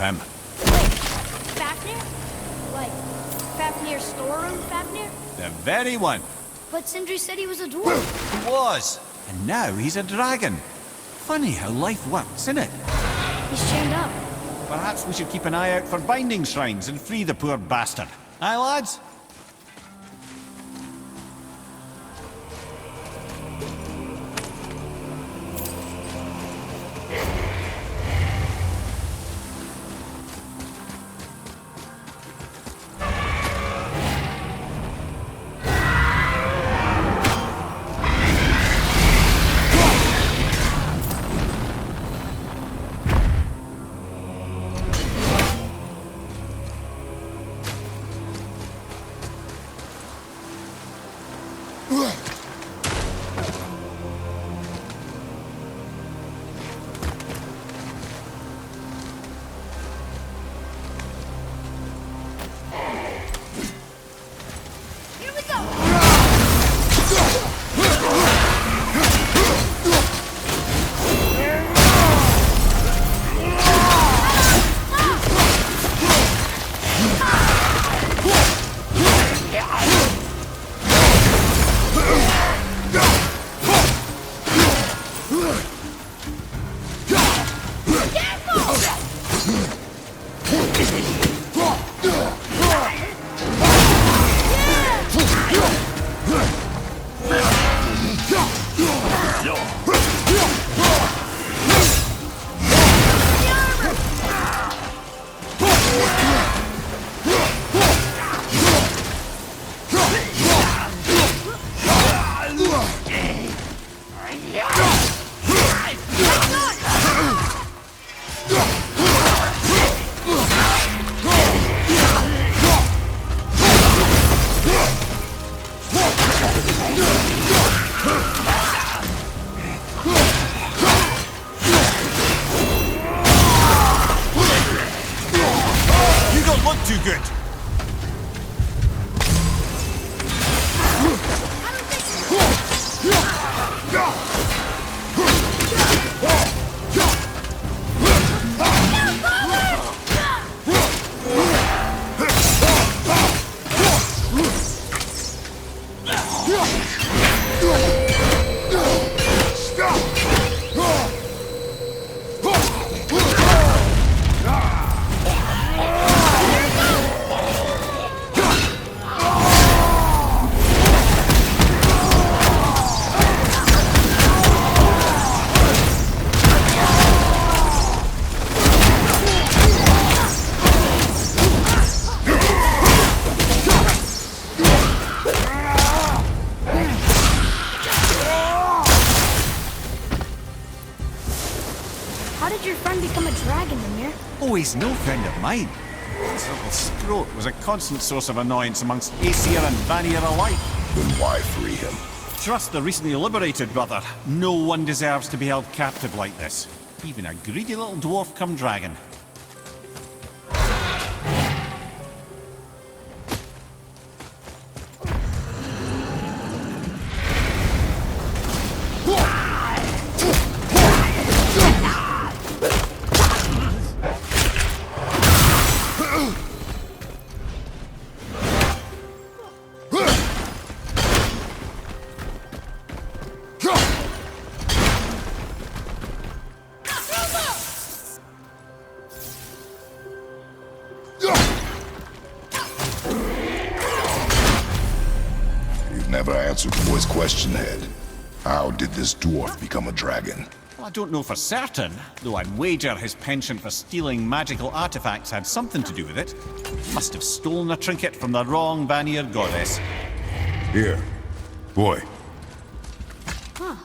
him. Wait, Fafnir? Like, Fafnir's storeroom Fafnir? The very one. But Sindri said he was a dwarf. He was. And now he's a dragon. Funny how life works, isn't it? He's chained up. Perhaps we should keep an eye out for binding shrines and free the poor bastard. Aye, lads? Too good. How did your friend become a dragon, Mimir? Oh, he's no friend of mine. This little scrote was a constant source of annoyance amongst Aesir and Vanir alike. Then why free him? Trust the recently liberated, brother. No one deserves to be held captive like this. Even a greedy little dwarf come dragon. Never answered the boy's question, Head. How did this dwarf become a dragon? Well, I don't know for certain, though I'd wager his penchant for stealing magical artifacts had something to do with it. Must have stolen a trinket from the wrong Vanir goddess. Here, boy. Huh.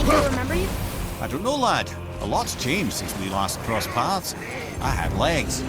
still remember you? I don't know, lad. A lot's changed since we last crossed paths. I had legs.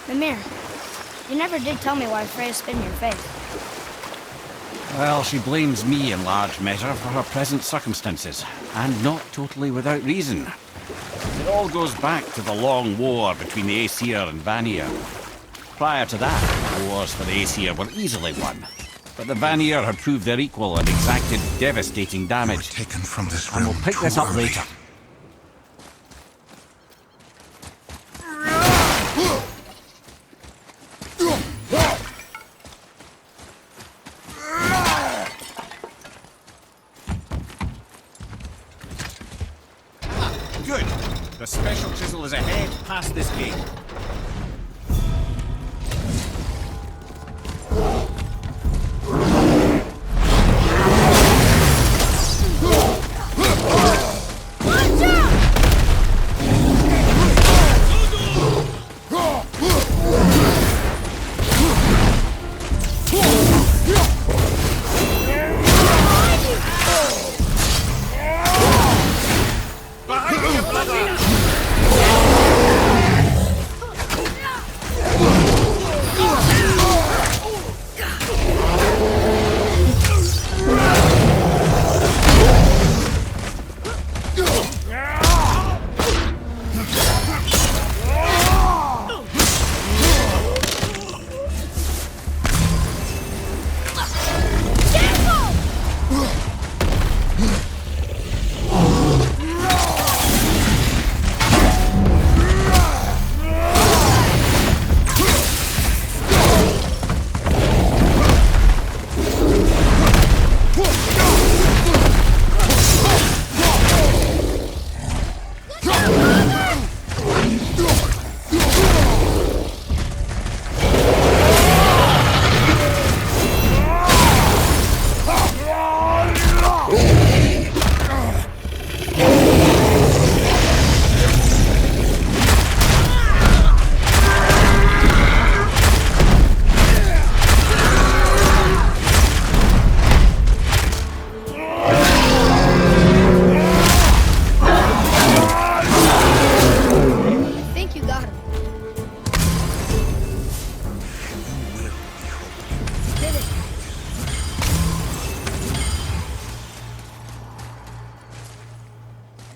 Mimir, you never did tell me why Freya spit in your face. Well, she blames me in large measure for her present circumstances, and not totally without reason. It all goes back to the long war between the Aesir and Vanir. Prior to that, the wars for the Aesir were easily won, but the Vanir had proved their equal and exacted devastating damage. Taken from this And we'll realm pick this too up early. later. Good. The special chisel is ahead past this gate.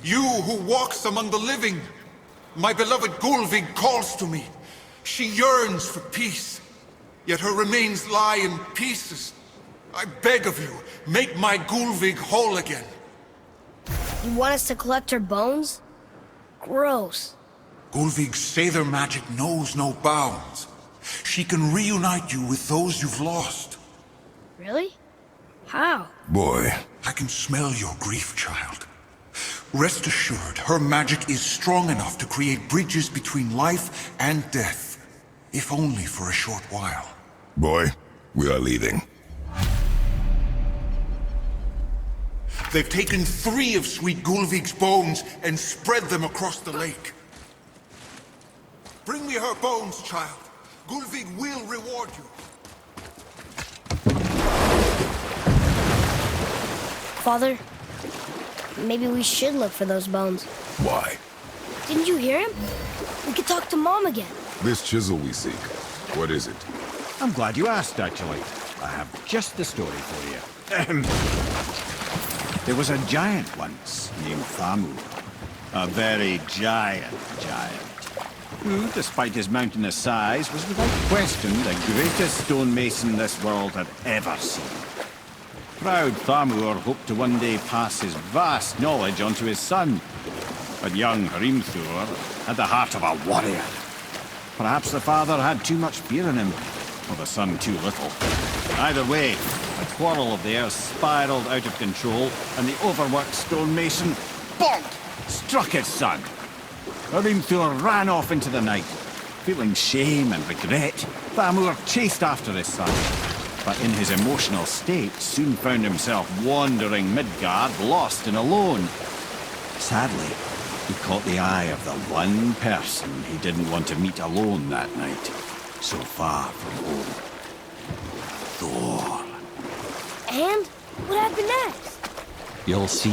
You who walks among the living, my beloved Gulvig calls to me. She yearns for peace, yet her remains lie in pieces. I beg of you, make my Gulvig whole again. You want us to collect her bones? Gross. Gulvig's Sather magic knows no bounds. She can reunite you with those you've lost. Really? How? Boy, I can smell your grief, child. Rest assured, her magic is strong enough to create bridges between life and death, if only for a short while. boy, we are leaving. They've taken 3 of Sweet Gulvig's bones and spread them across the lake. Bring me her bones, child. Gulvig will reward you. Father, maybe we should look for those bones. Why? Didn't you hear him? We could talk to Mom again. This chisel we seek, what is it? I'm glad you asked, actually. I have just the story for you. There was a giant once named Thamur. A very giant, who, despite his mountainous size, was without question the greatest stonemason this world had ever seen. Proud Thamur hoped to one day pass his vast knowledge on to his son. But young Hrimthur had the heart of a warrior. Perhaps the father had too much fear in him, or the son too little. Either way, a quarrel of theirs spiraled out of control, and the overworked stonemason, bonk, struck his son. Hrimthur ran off into the night. Feeling shame and regret, Thamur chased after his son. But in his emotional state, soon found himself wandering Midgard, lost and alone. Sadly, he caught the eye of the one person he didn't want to meet alone that night, so far from home. Thor. And what happened next? You'll see.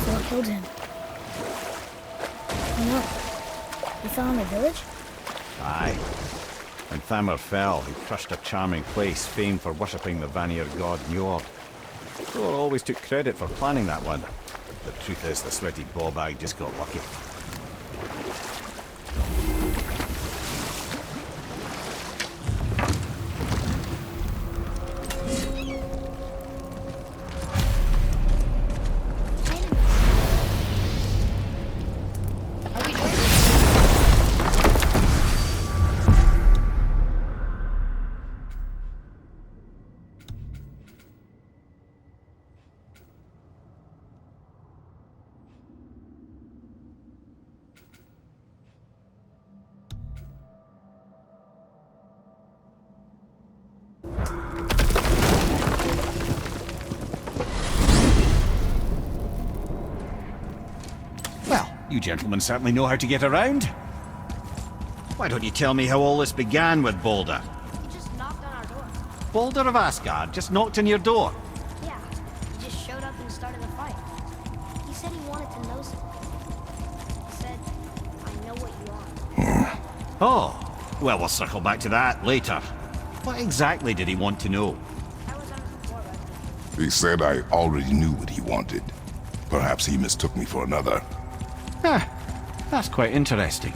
Thor killed him. No. You fell in the village? Aye. When Thamur fell, he crushed a charming place famed for worshipping the Vanir god Njord. Thor always took credit for planning that one. The truth is, the sweaty ball-bag just got lucky. You gentlemen certainly know how to get around. Why don't you tell me how all this began with Balder? He just knocked on our door. Balder of Asgard just knocked on your door. Yeah, he just showed up and started a fight. He said he wanted to know something. He said, I know what you are. Oh, well, we'll circle back to that later. What exactly did he want to know? I was on it before, right? He said I already knew what he wanted. Perhaps he mistook me for another. Ah, that's quite interesting.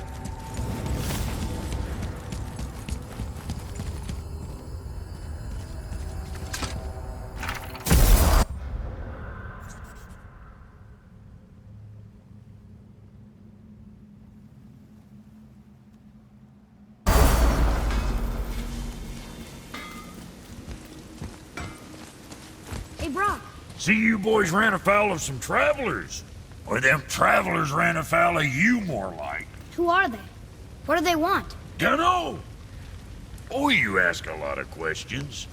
Hey, Brock. See, you boys ran afoul of some travelers. Or them travelers ran afoul of you, more like. Who are they? What do they want? Dunno. Oh, you ask a lot of questions.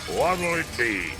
What'll it be?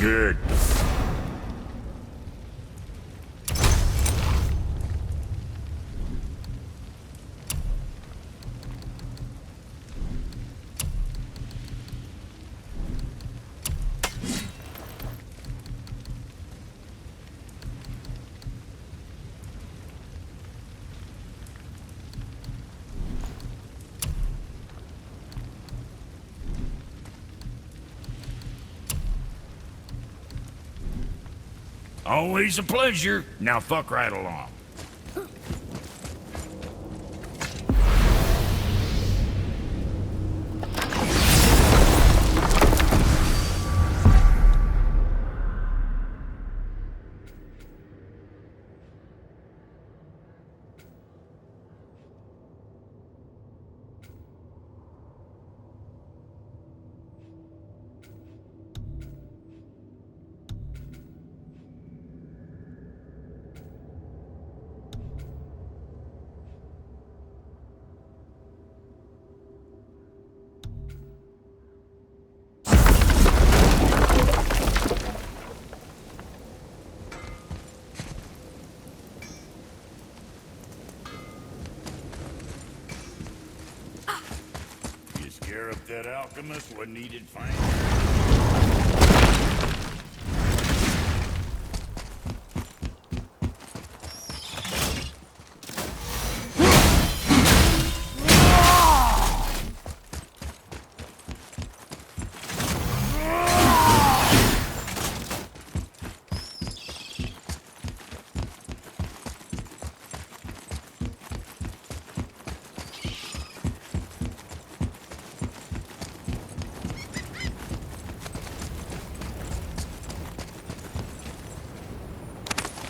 Good. Always a pleasure. Now fuck right along. Scare up that alchemist, what needed find.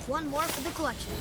One more for the collection.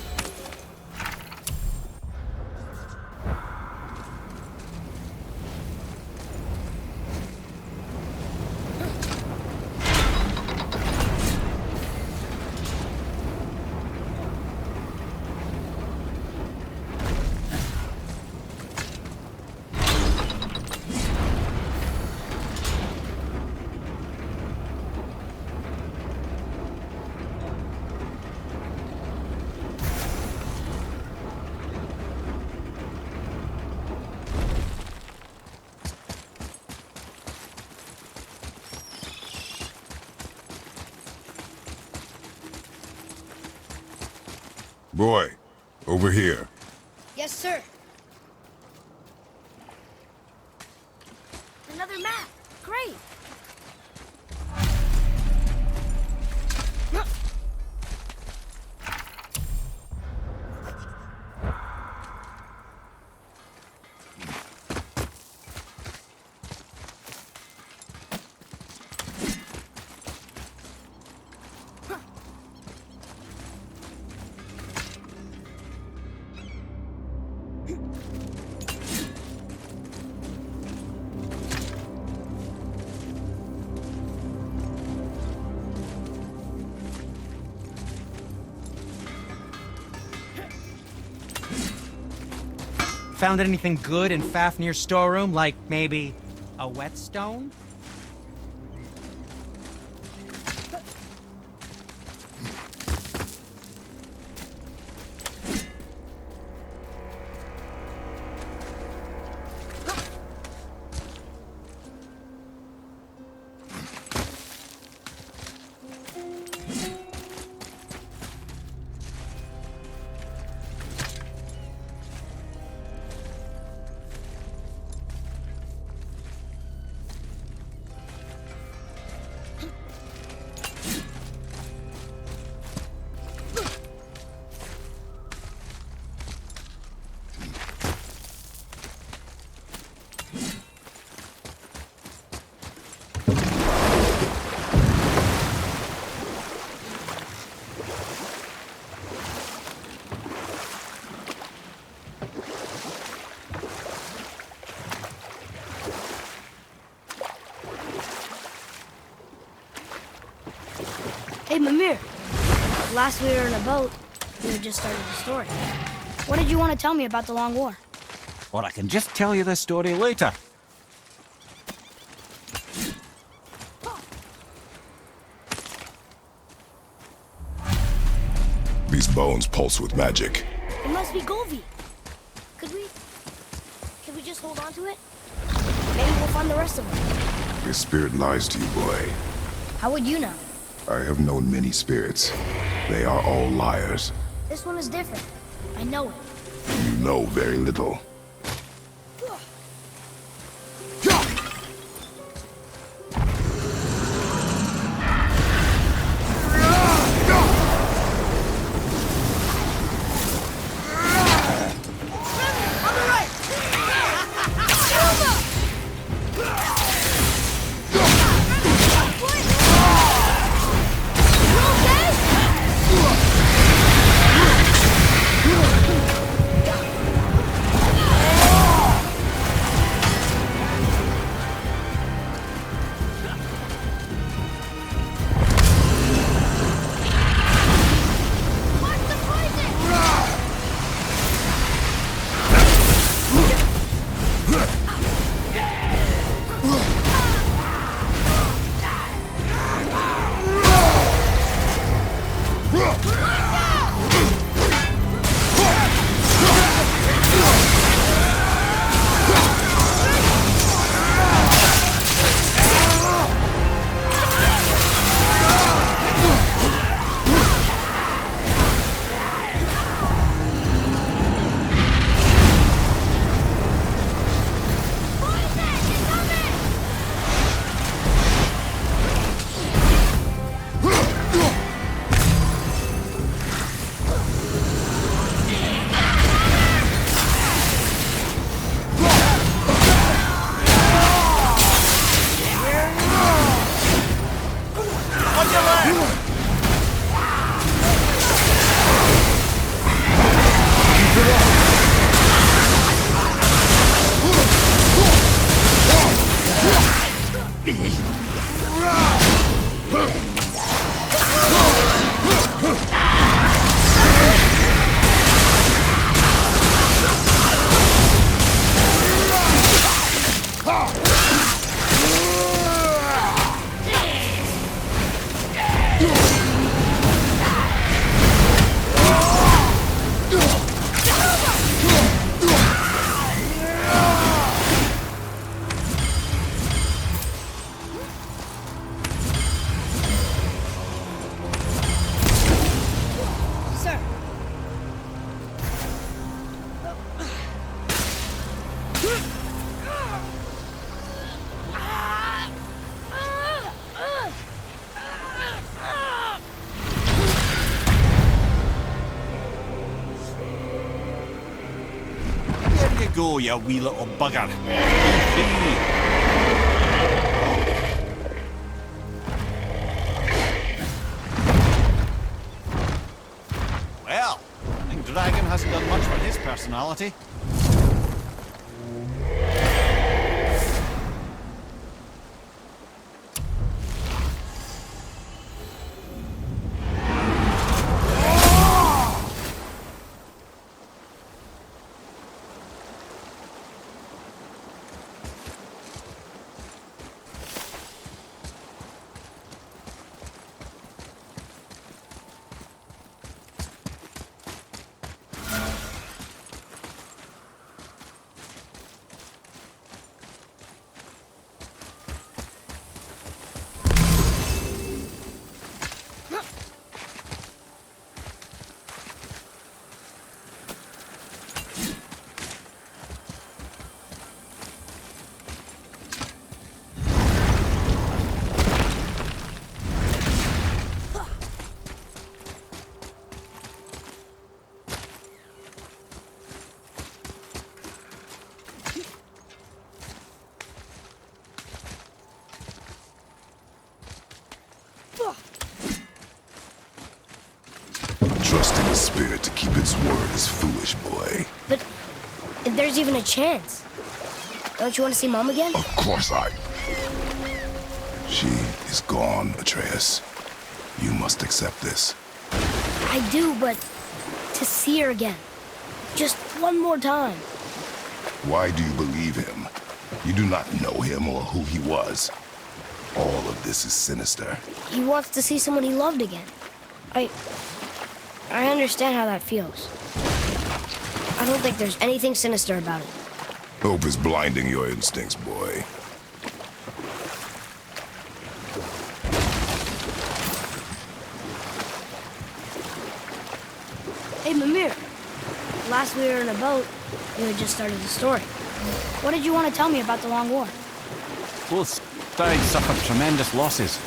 Boy, over here. Yes, sir. Another map. Great. Found anything good in Fafnir's storeroom, like maybe a whetstone? Hey, Mimir. Last we were in a boat, we had just started the story. What did you want to tell me about the Long War? Or I can just tell you the story later. These bones pulse with magic. It must be Golvi. Could we just hold on to it? Maybe we'll find the rest of them. Your spirit lies to you, boy. How would you know? I have known many spirits. They are all liars. This one is different. I know it. You know very little. Go, you wee little bugger. Well, I think Dragon hasn't done much for his personality. Trusting a spirit to keep its word is foolish, boy. But if there's even a chance, don't you want to see Mom again? Of course I... She is gone, Atreus. You must accept this. I do, but to see her again. Just one more time. Why do you believe him? You do not know him or who he was. All of this is sinister. He wants to see someone he loved again. I understand how that feels. I don't think there's anything sinister about it. Hope is blinding your instincts, boy. Hey, Mimir. Last we were in a boat, you had just started the story. What did you want to tell me about the Long War? Both sides suffered tremendous losses,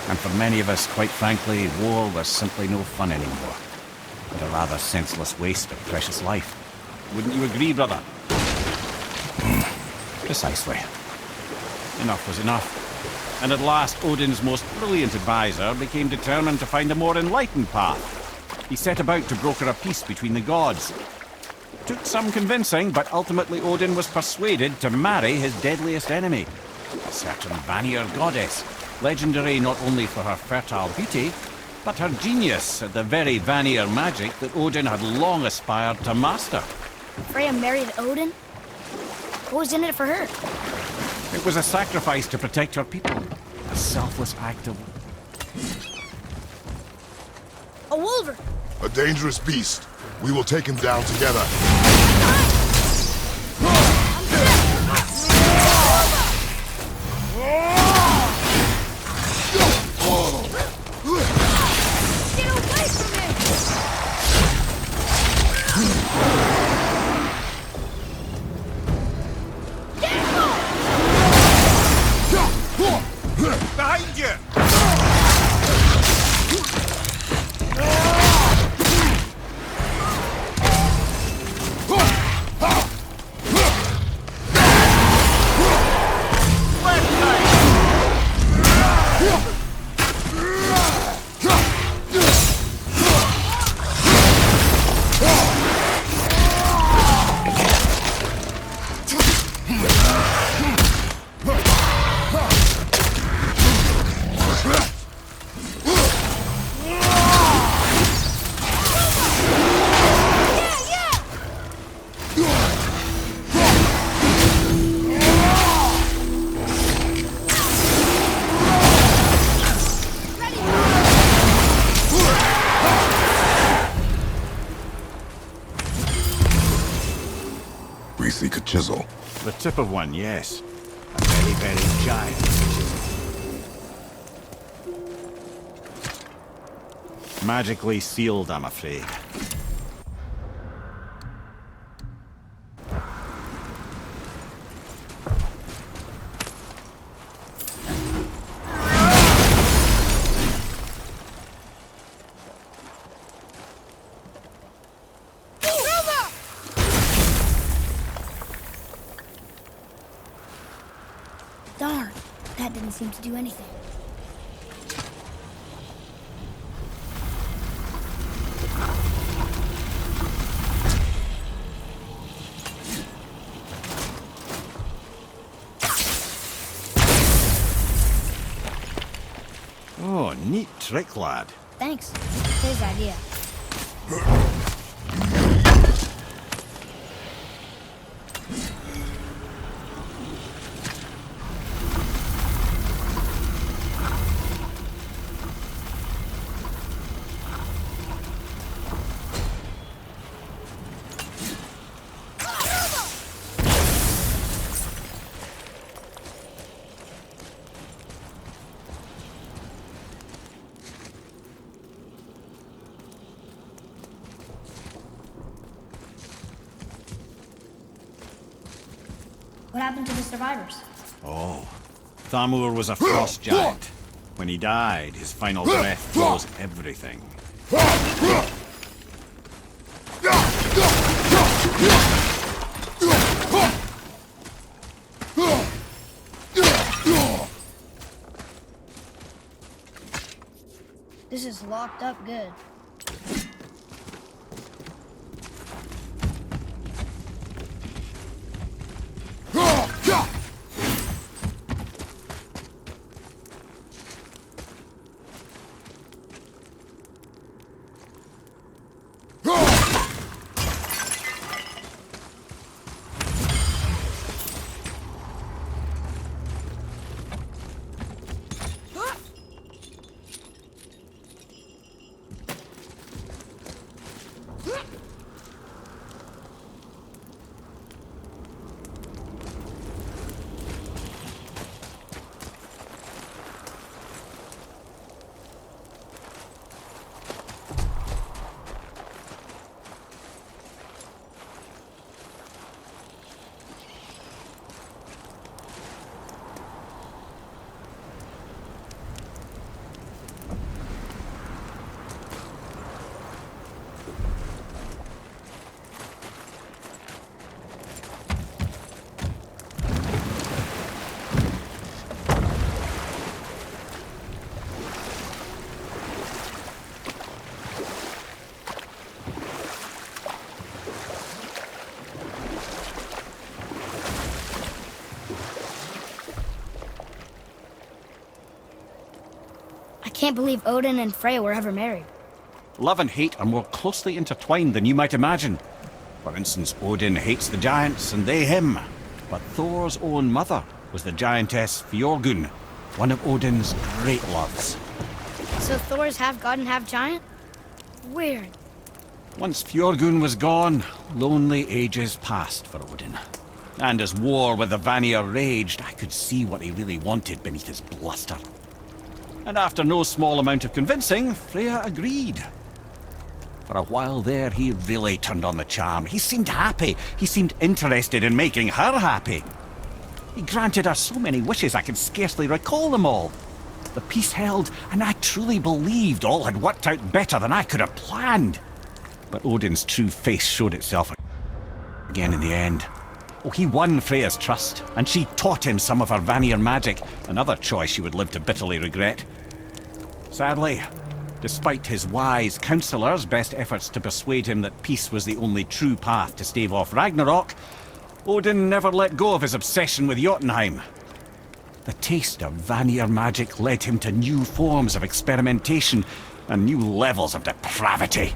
and for many of us, quite frankly, war was simply no fun anymore. And a rather senseless waste of precious life. Wouldn't you agree, brother? Precisely. Enough was enough. And at last, Odin's most brilliant advisor became determined to find a more enlightened path. He set about to broker a peace between the gods. Took some convincing, but ultimately Odin was persuaded to marry his deadliest enemy, a certain Vanir goddess, legendary not only for her fertile beauty, but her genius at the very Vanir magic that Odin had long aspired to master. Freya married Odin? What was in it for her? It was a sacrifice to protect her people, a selfless act of... A wolverine! A dangerous beast. We will take him down together. Get away from me! Behind you! We seek a chisel. The tip of one, yes. A very, very giant chisel. Magically sealed, I'm afraid. Darn, that didn't seem to do anything. Oh, neat trick, lad. Thanks. His idea. What happened to the survivors? Oh, Thamur was a frost giant. When he died, his final breath froze everything. This is locked up good. can't believe Odin and Freya were ever married. Love and hate are more closely intertwined than you might imagine. For instance, Odin hates the giants and they him. But Thor's own mother was the giantess Fjorgyn, one of Odin's great loves. So Thor's half god and half giant? Weird. Once Fjorgyn was gone, lonely ages passed for Odin. And as war with the Vanir raged, I could see what he really wanted beneath his bluster. And after no small amount of convincing, Freya agreed. For a while there, he really turned on the charm. He seemed happy. He seemed interested in making her happy. He granted her so many wishes I could scarcely recall them all. The peace held, and I truly believed all had worked out better than I could have planned. But Odin's true face showed itself again in the end. Oh, he won Freya's trust, and she taught him some of her Vanir magic, another choice she would live to bitterly regret. Sadly, despite his wise counsellors' best efforts to persuade him that peace was the only true path to stave off Ragnarok, Odin never let go of his obsession with Jotunheim. The taste of Vanir magic led him to new forms of experimentation and new levels of depravity.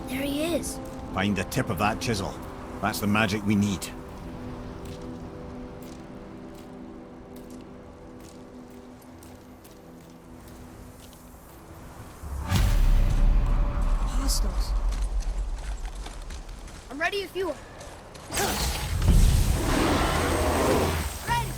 There he is. Find the tip of that chisel. That's the magic we need. Hostiles. I'm ready if you are. Ready.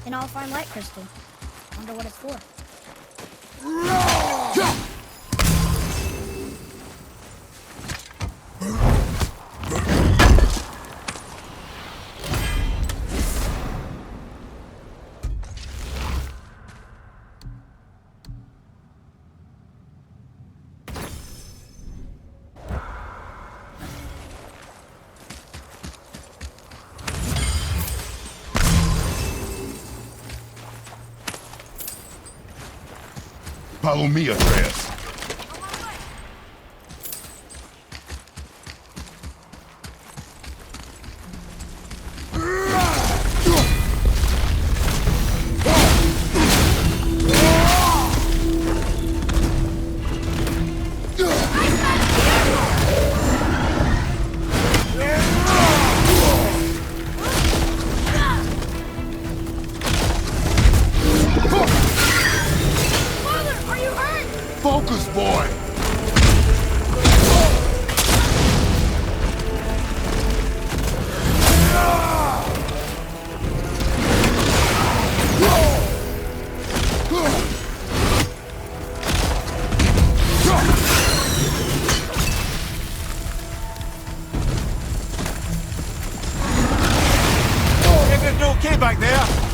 An all-fine light crystal. Wonder what it's for. Follow me, Atreus. Focus, boy! Everything okay back there?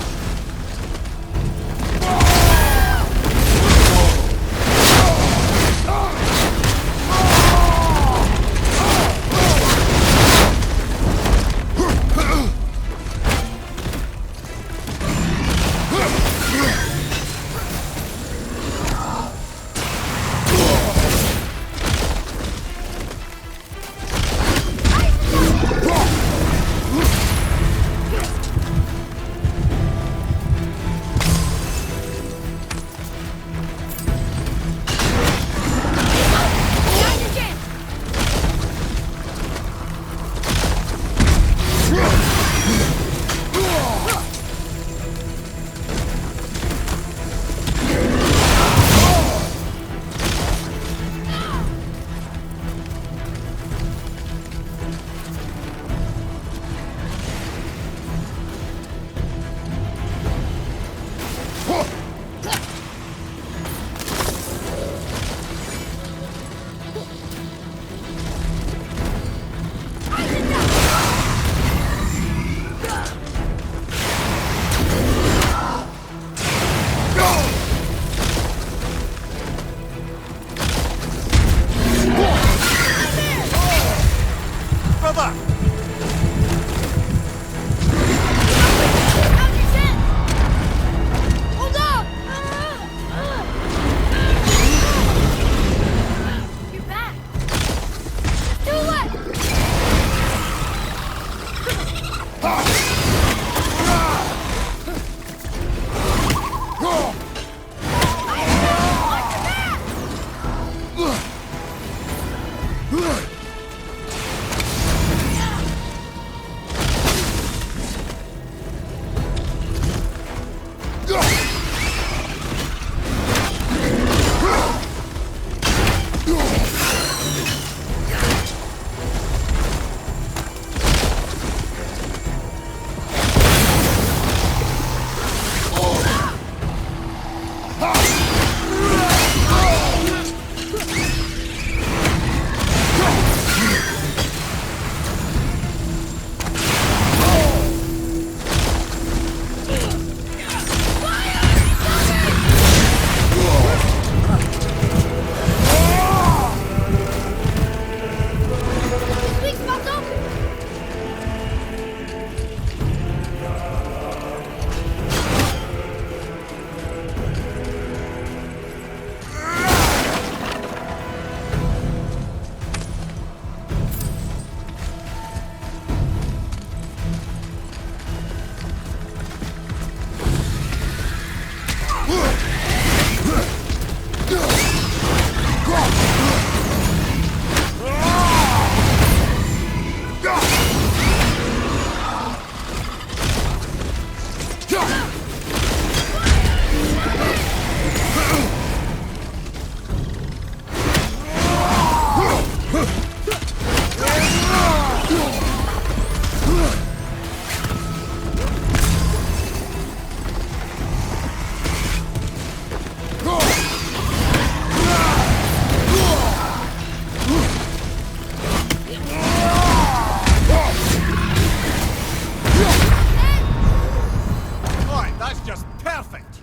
perfect.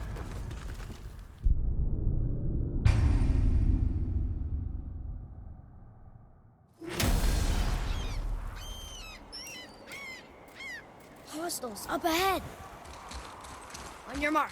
Hostiles up ahead. On your mark.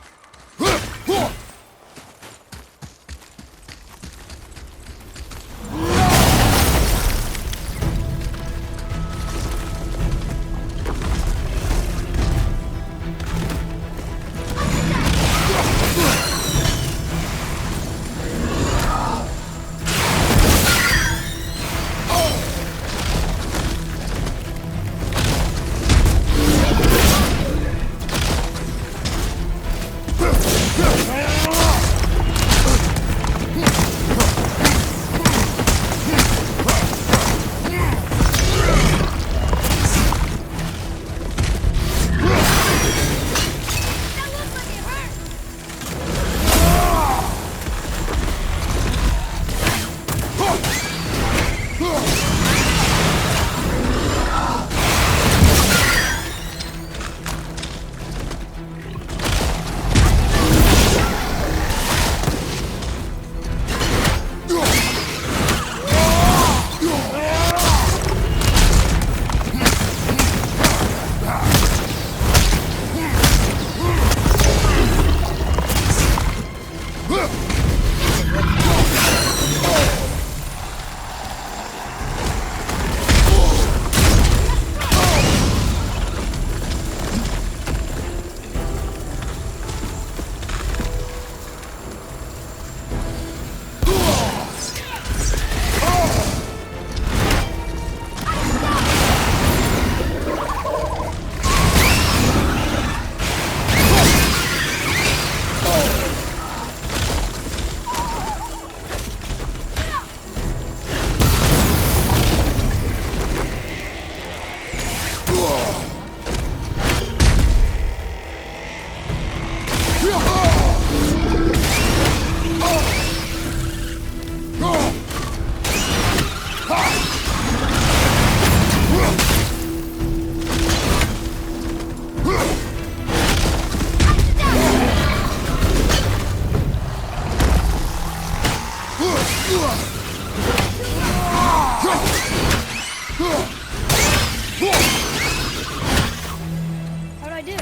How'd I do?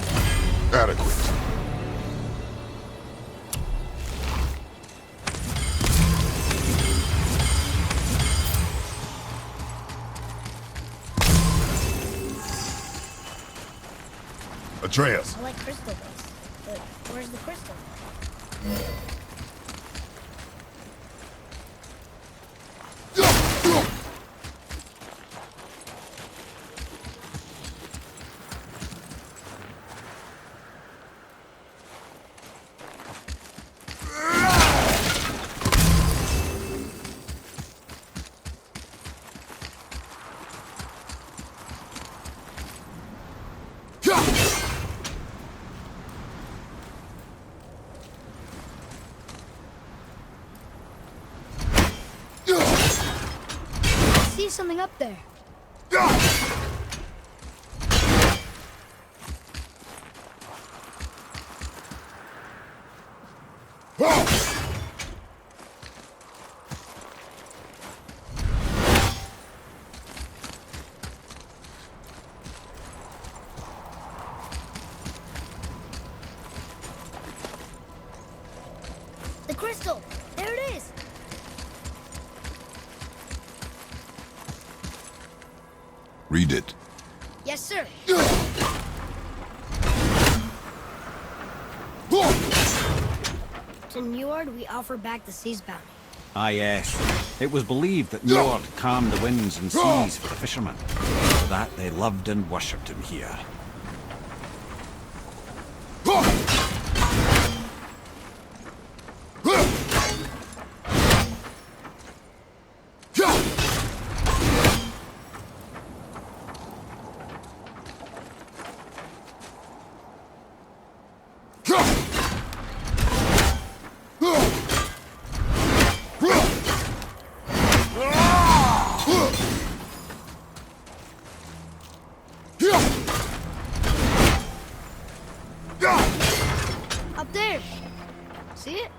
Adequate. Atreus. I like crystal base. But where's the crystal? I see something up there. The crystal! There it is! Read it. Yes, sir. To Njord, we offer back the sea's bounty. Ah, yes. It was believed that Njord calmed the winds and seas for the fishermen. For that they loved and worshipped him here. there. See it?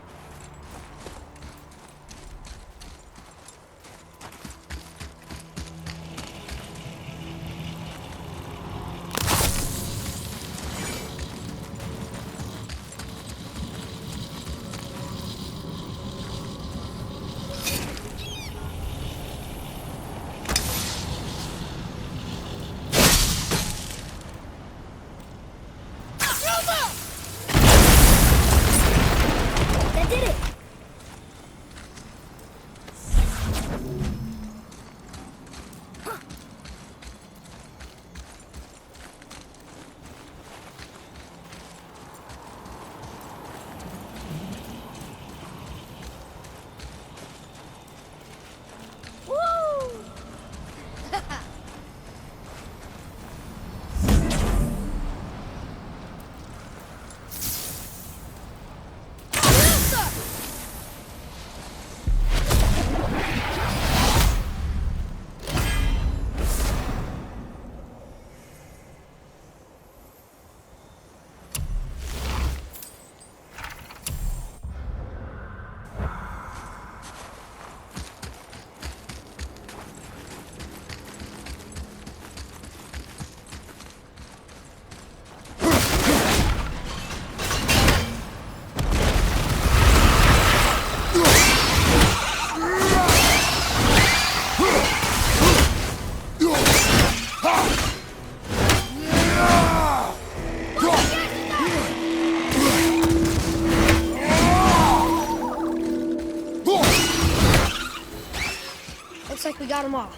That did it! Woo! Looks like we got them all.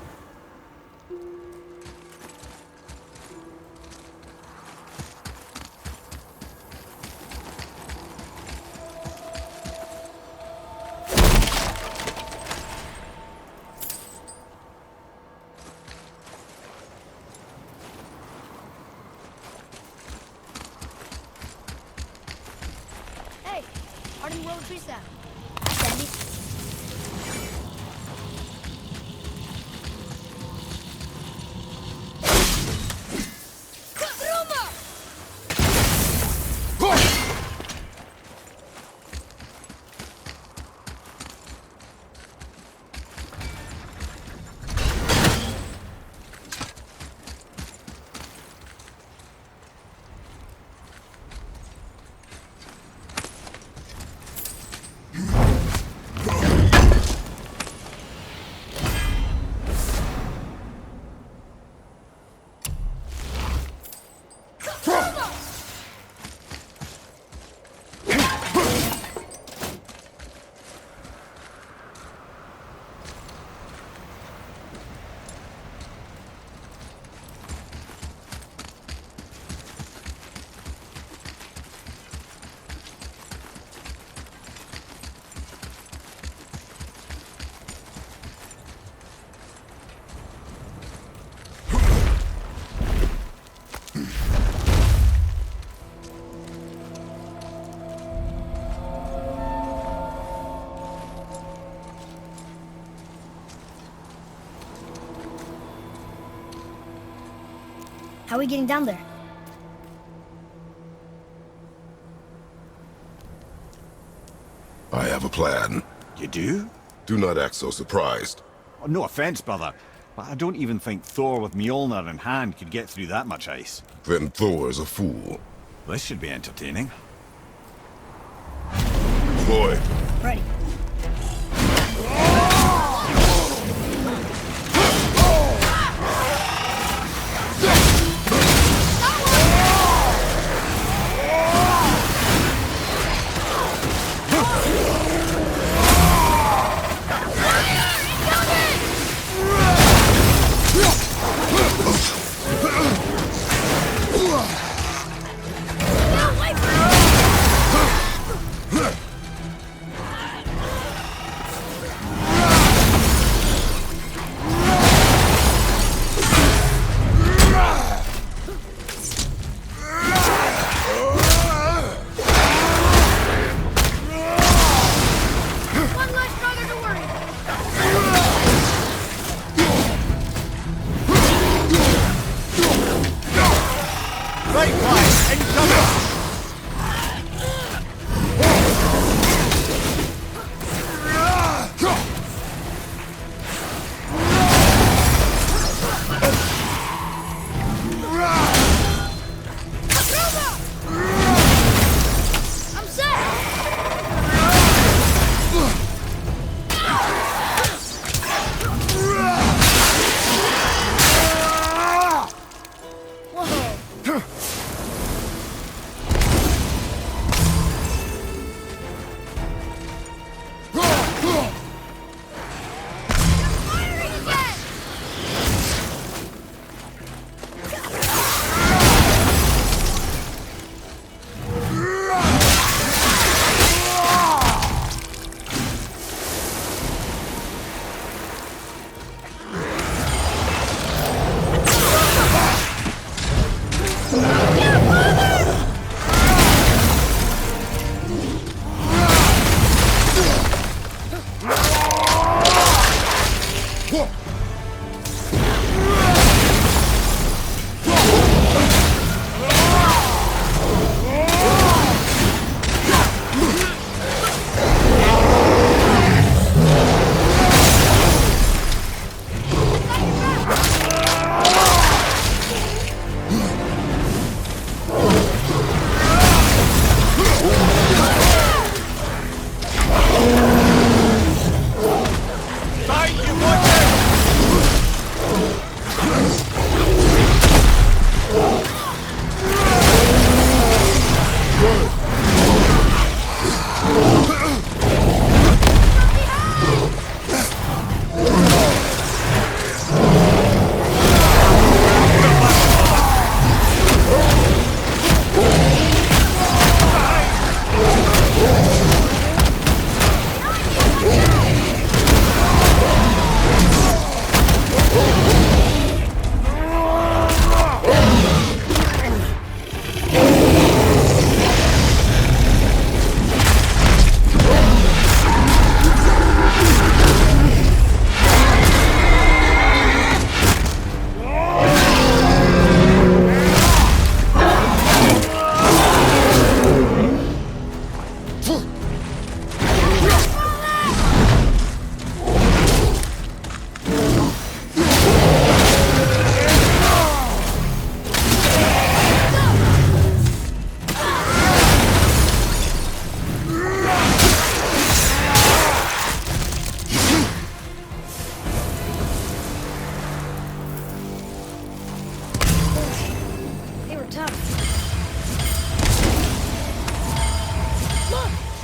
Hey, Arden World Tree Staff. Sandy. How are we getting down there? I have a plan. You do? Do not act so surprised. Oh, no offense, brother, but I don't even think Thor with Mjolnir in hand could get through that much ice. Then Thor's a fool. This should be entertaining. Boy, Ready.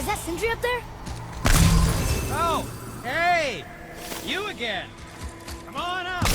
Is that Sindri up there? Oh, hey! You again! Come on up!